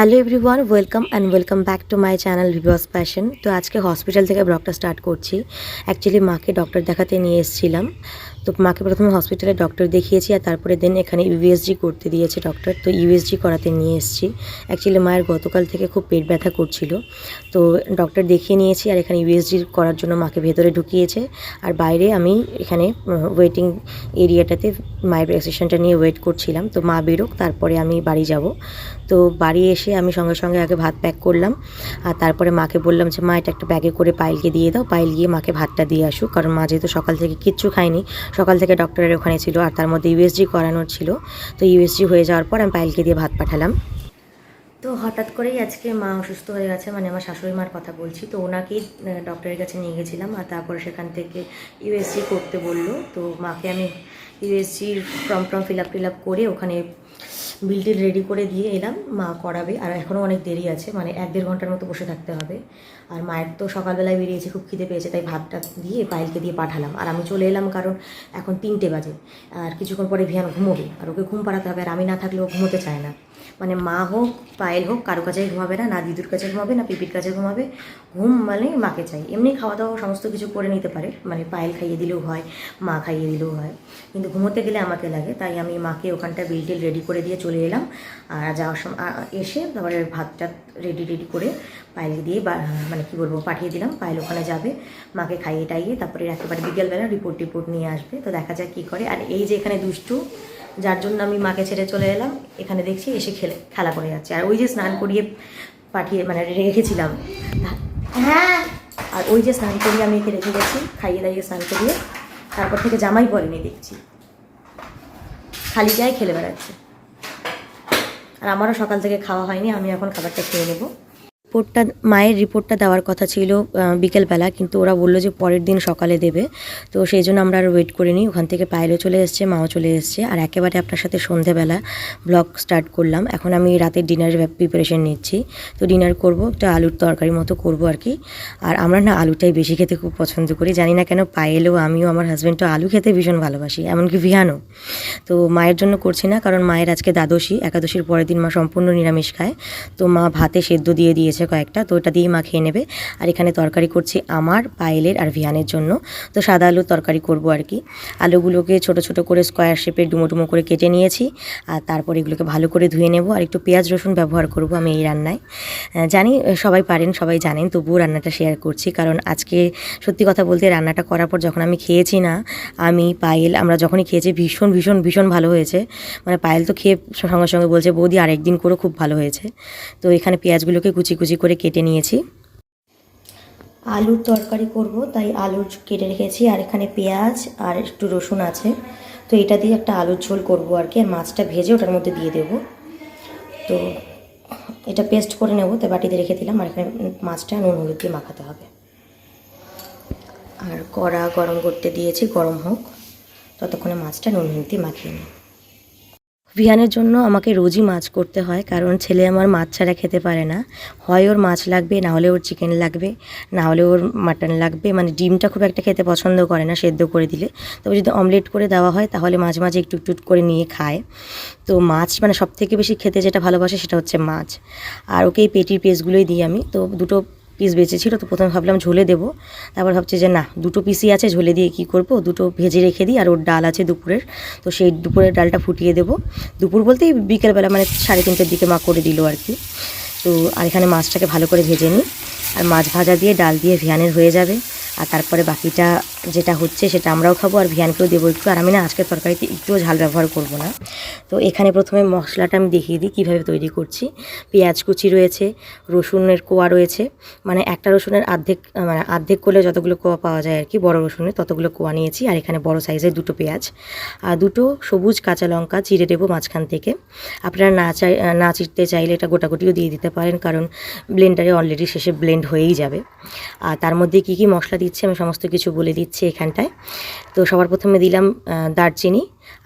Hello everyone, welcome back to my channel Vivas passion. তো আজকে hospital থেকে ব্লগটা স্টার্ট করছি। অ্যাকচুয়ালি মাকে ডক্টর দেখাতে নিয়ে এসেছিলাম। তো মাকে প্রথমে হসপিটালে ডক্টর দেখিয়েছি, আর তারপরে দেন এখানে ইউএসজি করতে দিয়েছে ডক্টর। তো ইউএসজি করাতে নিয়ে এসেছি। অ্যাকচুয়ালি মায়ের গতকাল থেকে খুব পেট ব্যথা করছিল, তো ডক্টর দেখিয়ে নিয়েছি। আর এখানে ইউএসজি করার জন্য মাকে ভেতরে ঢুকিয়েছে, আর বাইরে আমি এখানে ওয়েটিং এরিয়াটাতে মায়ের প্রেসক্রিপশনটা নিয়ে ওয়েট করছিলাম। তো মা বেরোক, তারপরে আমি বাড়ি যাব। তো বাড়ি এসে আমি সঙ্গে সঙ্গে আগে ভাত প্যাক করলাম, আর তারপরে মাকে বললাম যে মা এটা একটা ব্যাগে করে পায়েলকে দিয়ে দাও, পায়েল গিয়ে মাকে ভাতটা দিয়ে আসুক। কারণ মা যেহেতু সকাল থেকে কিচ্ছু খায়নি, সকাল থেকে ডক্টরের ওখানে ছিল, আর তার মধ্যে ইউএসজি করানোর ছিল। তো ইউএসজি হয়ে যাওয়ার পর আমি পায়েলকে দিয়ে ভাত পাঠালাম। তো হঠাৎ করেই আজকে মা অসুস্থ হয়ে গেছে, মানে আমার শাশুড়ি মার কথা বলছি। তো ওনাকেই ডক্টরের কাছে নিয়ে গেছিলাম, আর তারপরে সেখান থেকে ইউএসজি করতে বললো। তো মাকে আমি ইউএসজির ফর্ম ফিল আপ করে ওখানে বিলটি রেডি করে দিয়ে এলাম। মা করাবে, আর এখনও অনেক দেরি আছে, মানে 1-1.5 ঘন্টার মতো বসে থাকতে হবে। আর মায়ের তো সকালবেলায় বেরিয়েছে, খুব খিদে পেয়েছে, তাই ভাতটা দিয়ে পায়েলকে দিয়ে পাঠালাম। আর আমি চলে এলাম, কারণ এখন 3টে বাজে, আর কিছুক্ষণ পরে ভিয়ান ঘুমোবে, আর ওকে ঘুম পাড়াতে হবে। আর আমি না থাকলে ও ঘুমোতে চায় না, মানে মা হোক পায়েল হোক কারো কাছেই ঘুমাবে না, না দিদুর কাছে ঘুমাবে, না পিপির কাছে ঘুমাবে। ঘুম মানে মাকে চাই। এমনি খাওয়া দাওয়া সমস্ত কিছু করে নিতে পারে, মানে পায়েল খাইয়ে দিলেও হয়, মা খাইয়ে দিলেও হয়, কিন্তু ঘুমোতে গেলে আমাকে লাগে। তাই আমি মাকে ওখানটা বিল রেডি করে দিয়ে চলে এলাম। আর যাওয়ার সময় এসে তারপরে ভাতটা রেডি করে পায়েলকে দিয়ে মানে কী বলবো পাঠিয়ে দিলাম। পায়েল ওখানে যাবে, মাকে খাইয়ে টাইয়ে তারপরে একেবারে বিকেলবেলা রিপোর্ট নিয়ে আসবে। তো দেখা যাক কী করে। আর এই যে এখানে দুষ্টু, যার জন্য আমি মাকে ছেড়ে চলে এলাম, এখানে দেখছি এসে খেলা করে যাচ্ছে। আর ওই যে স্নান করিয়ে পাঠিয়ে মানে রেখেছিলাম, হ্যাঁ, আর ওই যে স্নান করিয়ে আমি একে রেখে গেছি, খাইয়ে দাইয়ে স্নান করিয়ে, তারপর থেকে জামাই পরেনি দেখছি, খালি গায়ে খেলে বেড়াচ্ছে। আর আমারও সকাল থেকে খাওয়া হয়নি, আমি এখন খাবারটা খেয়ে নেবো। মায়ের রিপোর্টটা দেওয়ার কথা ছিল বিকেলবেলা, কিন্তু ওরা বললো যে পরের দিন সকালে দেবে। তো সেই জন্য আমরা আর ওয়েট করিনি, ওখান থেকে পায়েলও চলে এসছে, মাও চলে এসছে। আর একেবারে আপনার সাথে সন্ধেবেলা ব্লগ স্টার্ট করলাম। এখন আমি রাতের ডিনারের প্রিপারেশন নিচ্ছি। তো ডিনার করব, একটা আলুর তরকারি মতো করব আর কি। আর আমরা না আলুটাই বেশি খেতে খুব পছন্দ করি, জানি না কেন। পায়েলও, আমিও, আমার হাজব্যান্ডও আলু খেতে ভীষণ ভালোবাসি, এমনকি ভিয়ানও। তো মায়ের জন্য করছি না, কারণ মায়ের আজকে দ্বাদশী, একাদশীর পরের দিন মা সম্পূর্ণ নিরামিষ খায়। তো মা ভাতে সেদ্ধ দিয়ে দিয়েছে কয়েকটা, তো ওটা দিয়ে মা খেয়ে নেবে। আর এখানে তরকারি করছি আমার, পায়েলের আর ভিয়ানের জন্য। তো সাদা আলুর তরকারি করব আর কি। আলুগুলোকে ছোট ছোট করে স্কোয়ার শেপে ডুমো করে কেটে নিয়েছি, আর তারপর এগুলোকে ভালো করে ধুয়ে নেব। আর একটু পেঁয়াজ রসুন ব্যবহার করব আমি এই রান্নায়। জানি সবাই পারেন, সবাই জানেন, তবুও রান্নাটা শেয়ার করছি। কারণ আজকে সত্যি কথা বলতে রান্নাটা করার পর যখন আমি খেয়েছি না, আমি পায়েল আমরা যখনই খেয়েছি ভীষণ ভীষণ ভীষণ ভালো হয়েছে। মানে পায়েল তো খেয়ে সঙ্গে সঙ্গে বলছে বৌদি আরেকদিন করে খুব ভালো হয়েছে। তো এখানে পেঁয়াজগুলোকে কুচি কুচি করে কেটে নিয়েছি। আলুর তরকারি করব, তাই আলু কেটে রেখেছি। আর এখানে পেঁয়াজ আর একটু রসুন আছে, তো এটা দিয়ে একটা আলুর ঝোল করব আর কি। আর মাছটা ভেজে ওটার মধ্যে দিয়ে দেব। তো এটা পেস্ট করে নেব, তাই বাটিতে রেখে দিলাম। আর এখানে মাছটা নুন হলুদ দিয়ে মাখাতে হবে। আর কড়া গরম করতে দিয়েছি, গরম হোক, ততক্ষণে মাছটা নুন হলুদ দিয়ে মাখিয়ে নিই। ভিয়ানের জন্য আমাকে রোজই মাছ করতে হয়, কারণ ছেলে আমার মাছ ছাড়া খেতে পারে না। হয় ওর মাছ লাগবে, না হলে ওর চিকেন লাগবে, না হলে ওর মাটন লাগবে। মানে ডিমটা খুব একটা খেতে পছন্দ করে না সেদ্ধ করে দিলে। তবে যদি অমলেট করে দেওয়া হয় তাহলে মাঝে মাঝে একটু একটু করে নিয়ে খায়। তো মাছ মানে সবথেকে বেশি খেতে যেটা ভালোবাসে সেটা হচ্ছে মাছ। আর ওকে এই পেটির পিসগুলোই দিই আমি। তো দুটো পিস বেঁচেছিল, তো প্রথমে ভাবলাম ঝোলে দেবো, তারপর ভাবছি যে না, দুটো পিসই আছে, ঝোলে দিয়ে কি করব, দুটো ভেজে রেখে দিই। আর ওর ডাল আছে দুপুরের, তো সেই দুপুরের ডালটা ফুটিয়ে দেবো। দুপুর বলতেই বিকেলবেলা, মানে 3:30টার দিকে মা করে দিল আর কি। তো আর এখানে মাছটাকে ভালো করে ভেজে নিই, আর মাছ ভাজা দিয়ে ডাল দিয়ে ভিয়ানের হয়ে যাবে। আর তারপরে বাকিটা যেটা হচ্ছে সেটা আমরাও খাবো, আর ভিয়ানকেও দেবো একটু। আর আমি না আজকের তরকারিতে একটুও ঝাল ব্যবহার করব না। তো এখানে প্রথমে মশলাটা আমি দেখিয়ে দিই কীভাবে তৈরি করছি। পেঁয়াজ কুচি রয়েছে, রসুনের কোয়া রয়েছে, মানে একটা রসুনের অর্ধেক করলে যতগুলো কোয়া পাওয়া যায় আর কি, বড় রসুনের ততগুলো কোয়া নিয়েছি। আর এখানে বড় সাইজের দুটো পেঁয়াজ, আর দুটো সবুজ কাঁচা লঙ্কা চিড়ে দেবো মাঝখান থেকে। আপনারা না চিড়তে চাইলে এটা গোটাগুটিও দিয়ে দিতে পারেন, কারণ ব্লেন্ডারে অলরেডি শেষে ব্লেন্ড হয়েই যাবে। আর তার মধ্যে কী কী মশলা দিচ্ছি আমি সমস্ত কিছু বলে দিচ্ছি এখানটায়। তো সবার প্রথমে দিলাম দারচিনি,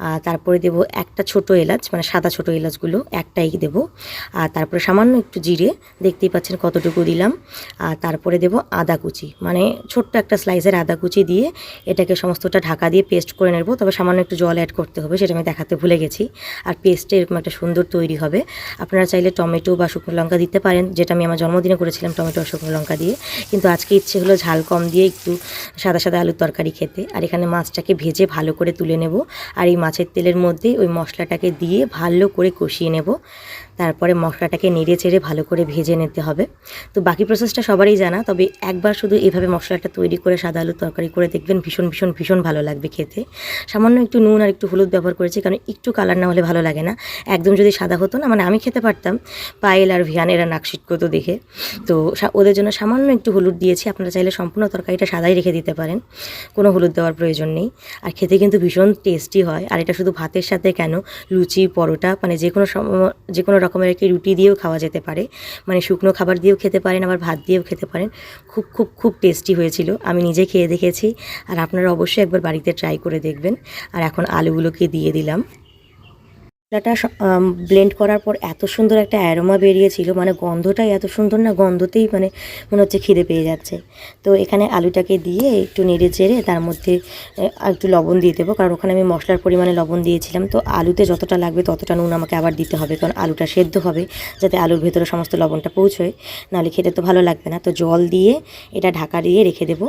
আর তারপরে দেবো একটা ছোট এলাচ, মানে সাদা ছোট এলাচগুলো একটাই দেবো। আর তারপরে সামান্য একটু জিরে, দেখতেই পাচ্ছেন কতটুকু দিলাম। আর তারপরে দেবো আদা কুচি, মানে ছোট্ট একটা স্লাইসের আদা কুচি দিয়ে এটাকে সমস্তটা ঢাকা দিয়ে পেস্ট করে নেব। তবে সামান্য একটু জল অ্যাড করতে হবে, সেটা আমি দেখাতে ভুলে গেছি। আর পেস্টটা এরকম একটা সুন্দর তৈরি হবে। আপনারা চাইলে টমেটো বা শুকনো লঙ্কা দিতে পারেন, যেটা আমি আমার জন্মদিনে করেছিলাম টমেটো আর শুকনো লঙ্কা দিয়ে। কিন্তু আজকে ইচ্ছে হলো ঝাল কম দিয়ে একটু সাদা সাদা আলুর তরকারি খেতে। আর এখানে মাছটাকে ভেজে ভালো করে তুলে নেব। আর এই মাছের তেলের মধ্যে ওই মশলাটাকে দিয়ে ভালো করে কষিয়ে নেব। তারপরে মশলাটাকে নেড়ে চেড়ে ভালো করে ভেজে নিতে হবে। তো বাকি প্রসেসটা সবারই জানা, তবে একবার শুধু এভাবে মশলাটা তৈরি করে সাদা আলুর তরকারি করে দেখবেন, ভীষণ ভীষণ ভীষণ ভালো লাগবে খেতে। সামান্য একটু নুন আর একটু হলুদ ব্যবহার করেছি, কারণ একটু কালার না হলে ভালো লাগে না। একদম যদি সাদা হতো না, মানে আমি খেতে পারতাম, পায়েল আর ভিয়ান এরা নাক সিটকোতো দেখে। তো ওদের জন্য সামান্য একটু হলুদ দিয়েছি। আপনারা চাইলে সম্পূর্ণ তরকারিটা সাদাই রেখে দিতে পারেন, কোনো হলুদ দেওয়ার প্রয়োজন নেই। আর খেতে কিন্তু ভীষণ টেস্টি হয়। আর এটা শুধু ভাতের সাথে কেন, লুচি, পরোটা, মানে যে কোনো রকমের একটি রুটি দিয়েও খাওয়া যেতে পারে। মানে শুকনো খাবার দিয়েও খেতে পারেন, আবার ভাত দিয়েও খেতে পারেন। খুব খুব খুব টেস্টি হয়েছিল, আমি নিজে খেয়ে দেখেছি। আর আপনারা অবশ্যই একবার বাড়িতে ট্রাই করে দেখবেন। আর এখন আলুগুলোকে দিয়ে দিলাম। মশলাটা ব্লেন্ড করার পর এত সুন্দর একটা অ্যারোমা বেরিয়েছিল, মানে গন্ধটাই এত সুন্দর না, গন্ধতেই মানে মনে হচ্ছে খিদে পেয়ে যাচ্ছে। তো এখানে আলুটাকে দিয়ে একটু নেড়ে চেড়ে তার মধ্যে একটু লবণ দিয়ে দেবো, কারণ ওখানে আমি মশলার পরিমাণে লবণ দিয়েছিলাম। তো আলুতে যতটা লাগবে ততটা নুন আমাকে আবার দিতে হবে, কারণ আলুটা সেদ্ধ হবে, যাতে আলুর ভেতরে সমস্ত লবণটা পৌঁছয়, নাহলে খেতে তো ভালো লাগবে না। তো জল দিয়ে এটা ঢাকা দিয়ে রেখে দেবো।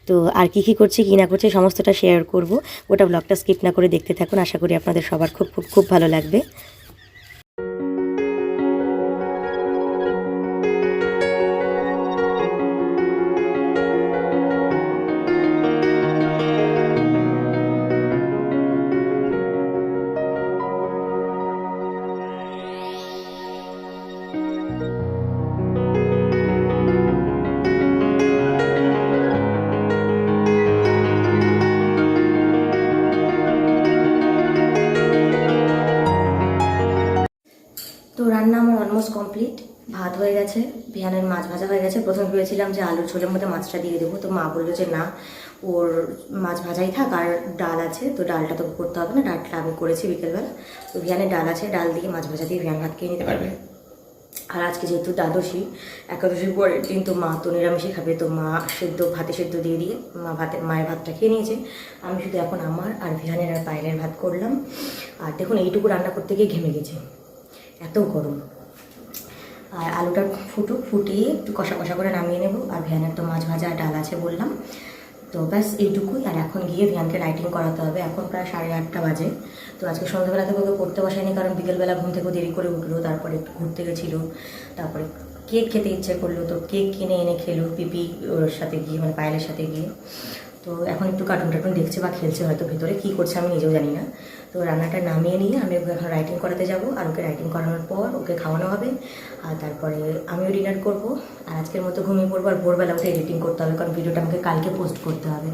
তো আর কী করছি কী না করছি সমস্তটা শেয়ার করব। ওটা ব্লগটা স্কিপ না করে দেখতে থাকুন, আশা করি আপনাদের সবার খুব খুব খুব ভালো লাগবে। তো রান্না আমার অলমোস্ট কমপ্লিট। ভাত হয়ে গেছে, ভিয়ানের মাছ ভাজা হয়ে গেছে। প্রথমে ভেবেছিলাম যে আলুর ঝোলের মধ্যে মাছটা দিয়ে দেবো, তো মা বললো যে না, ওর মাছ ভাজাই থাক, আর ডাল আছে, তো ডালটা তো করতে হবে না, ডালটা আমি করেছি বিকেলবেলা। তো ভিয়ানের ডাল আছে, ডাল দিয়ে মাছ ভাজা দিয়ে ভিয়ান ভাত খেয়ে নিতে পারবে। আর আজকে যেহেতু দ্বাদশী, একাদশীর পরের দিন, তো মা তো নিরামিষই খাবে। তো মা ভাতে সেদ্ধ দিয়ে মায়ের ভাতটা খেয়ে নিয়েছে। আমি শুধু এখন আমার আর ভিয়ানের আর পায়েলের ভাত করলাম। আর দেখুন এইটুকু রান্না করতে গিয়ে ঘেমে গেছে, এত গরম। আর আলুটা ফুটিয়ে একটু কষা কষা করে নামিয়ে নেব। আর ভিয়ানের তো মাছ ভাজা ডাল আছে বললাম, তো ব্যাস এইটুকুই। আর এখন গিয়ে ভিয়ানকে রাইটিং করাতে হবে। এখন প্রায় 8:30 বাজে। তো আজকে সন্ধ্যাবেলা থেকে ওকে পড়তে বসায়নি, কারণ বিকেলবেলা ঘুম থেকে দেরি করে উঠলো, তারপরে একটু ঘুরতে গেছিলো, তারপরে কেক খেতে ইচ্ছে করলো, তো কেক কিনে এনে খেলো পিপি ওর সাথে গিয়ে, মানে পায়েলের সাথে গিয়ে। তো এখন একটু কার্টুন দেখছে বা খেলছে হয়তো ভেতরে, কী করছে আমি নিজেও জানি না। তো রান্নাটা নামিয়ে নিয়ে আমি ওকে এখন রাইটিং করাতে যাব। আর ওকে রাইটিং করানোর পর ওকে খাওয়ানো হবে। আর তারপরে আমিও ডিনার করব। আর আজকের মতো ঘুমিয়ে পড়বো। আর ভোরবেলা উঠে এডিটিং করতে হবে, কারণ ভিডিওটা আমাকে কালকে পোস্ট করতে হবে।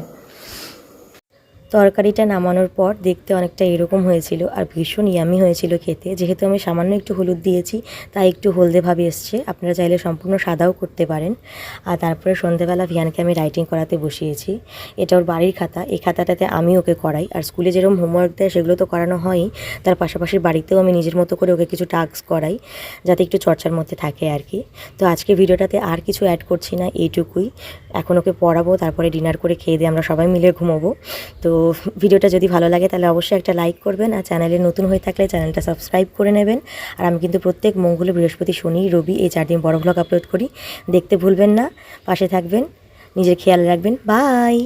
তরকারিটা নামানোর পর দেখতে অনেকটা এরকম হয়েছিল, আর ভীষণ ইয়ামি হয়েছিল খেতে। যেহেতু আমি সামান্য একটু হলুদ দিয়েছি, তাই একটু হলদে ভাবে এসছে। আপনারা চাইলে সম্পূর্ণ সাদাও করতে পারেন। আর তারপরে সন্ধ্যেবেলা ভিয়ানকে আমি রাইটিং করাতে বসিয়েছি। এটা ওর বাড়ির খাতা, এই খাতাটাতে আমি ওকে করাই। আর স্কুলে যেরকম হোমওয়ার্ক দেয় সেগুলো তো করানো হয়ই, তার পাশাপাশি বাড়িতেও আমি নিজের মতো করে ওকে কিছু টাস্ক করাই, যাতে একটু চর্চার মধ্যে থাকে আর কি। তো আজকে ভিডিওটাতে আর কিছু অ্যাড করছি না, এইটুকুই। এখন ওকে পড়াবো, তারপরে ডিনার করে খেয়ে দিয়ে আমরা সবাই মিলে ঘুমোবো। তো ভিডিওটা যদি ভালো লাগে তাহলে অবশ্যই একটা লাইক করবেন, আর চ্যানেলে নতুন হয়ে থাকলে চ্যানেলটা সাবস্ক্রাইব করে নেবেন। আর আমি কিন্তু প্রত্যেক মঙ্গল, বৃহস্পতি, শনি, রবি এই 4 দিন বড় ভ্লগ আপলোড করি, দেখতে ভুলবেন না। পাশে থাকবেন, নিজের খেয়াল রাখবেন। বাই।